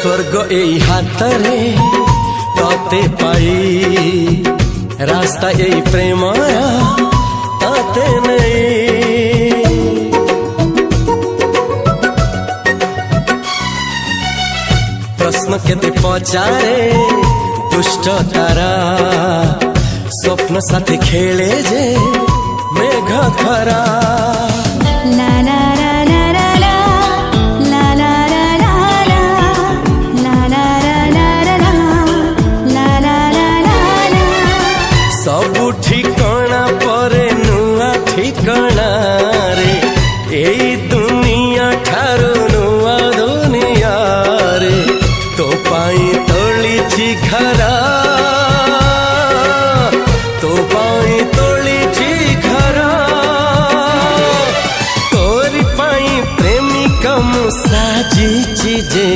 स्वर्ग एई हातरे तते पाई रास्ता एई प्रेमया तते नहीं। प्रश्न केते पचारे दुष्ट तारा स्वप्न साथी खेले जे मेघ खरा। ला ला ला ला ला ला ला ला ला ला ला ला ला ला। सबु ठिकाना परे नुआ ठिकाना रे एई दुनिया ठारू नुआ दुनिया रे। तो पाई तोलिछि घरा तो पाई तोलिछि घरा तोरी पाई प्रेमिका मु साजिछि जे।